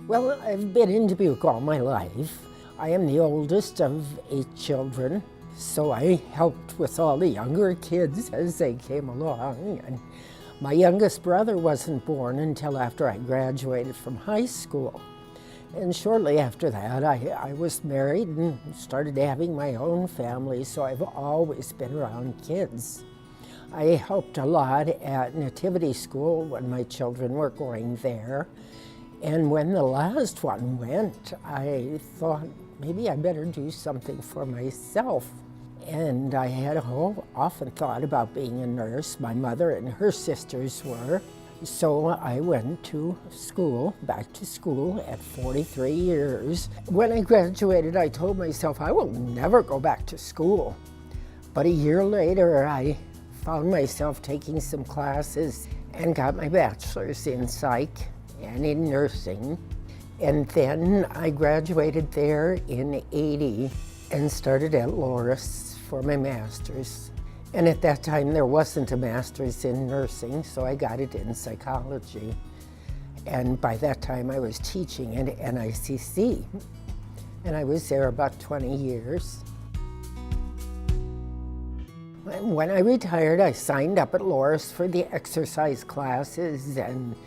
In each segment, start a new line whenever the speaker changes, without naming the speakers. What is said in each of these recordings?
Well, I've been in Dubuque all my life. I am the oldest of 8 children, so I helped with all the younger kids as they came along. And my youngest brother wasn't born until after I graduated from high school. And shortly after that, I was married and started having my own family, so I've always been around kids. I helped a lot at Nativity School when my children were going there. And when the last one went, I thought maybe I better do something for myself. And I had often thought about being a nurse. My mother and her sisters were. So I went to school, back to school at 43 years. When I graduated, I told myself I will never go back to school. But a year later, I found myself taking some classes and got my bachelor's in psych and in nursing. And then I graduated there in '80 and started at Loris for my master's. And at that time, there wasn't a master's in nursing, so I got it in psychology. And by that time, I was teaching at NICC. And I was there about 20 years. When I retired, I signed up at Loris for the exercise classes, and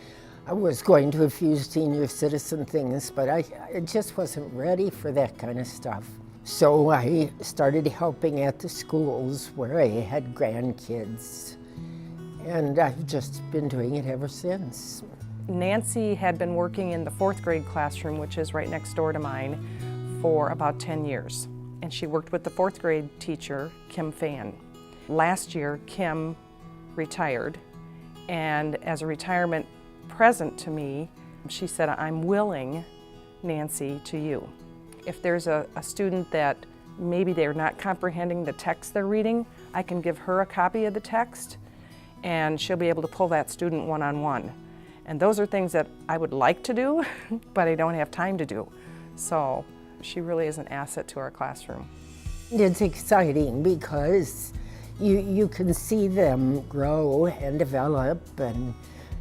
I was going to a few senior citizen things, but I just wasn't ready for that kind of stuff. So I started helping at the schools where I had grandkids, and I've just been doing it ever since.
Nancy had been working in the 4th grade classroom, which is right next door to mine, for about 10 years. And she worked with the 4th grade teacher, Kim Fan. Last year, Kim retired, and as a retirement present to me, she said, "I'm willing, Nancy, to you. If there's a student that maybe they're not comprehending the text they're reading, I can give her a copy of the text and she'll be able to pull that student one-on-one." And those are things that I would like to do, but I don't have time to do. So she really is an asset to our classroom.
It's exciting because you can see them grow and develop, and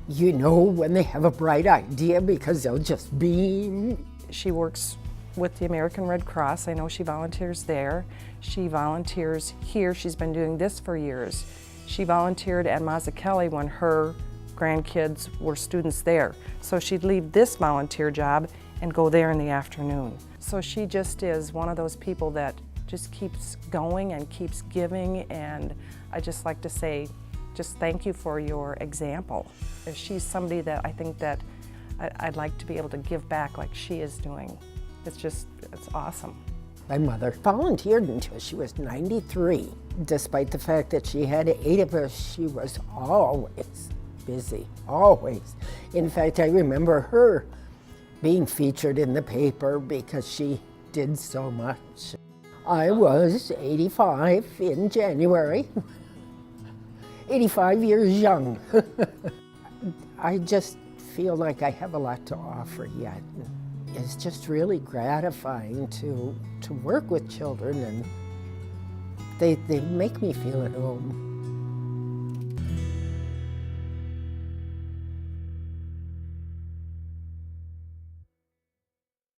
you know when they have a bright idea because they'll just beam.
She works with the American Red Cross. I know she volunteers there. She volunteers here. She's been doing this for years. She volunteered at Mazzucchelli when her grandkids were students there. So she'd leave this volunteer job and go there in the afternoon. So she just is one of those people that just keeps going and keeps giving, and I just like to say, just thank you for your example. She's somebody that I think that I'd like to be able to give back like she is doing. It's awesome.
My mother volunteered until she was 93. Despite the fact that she had 8 of us, she was always busy, always. In fact, I remember her being featured in the paper because she did so much. I was 85 in January, 85 years young. I just feel like I have a lot to offer yet. It's just really gratifying to work with children, and they make me feel at home.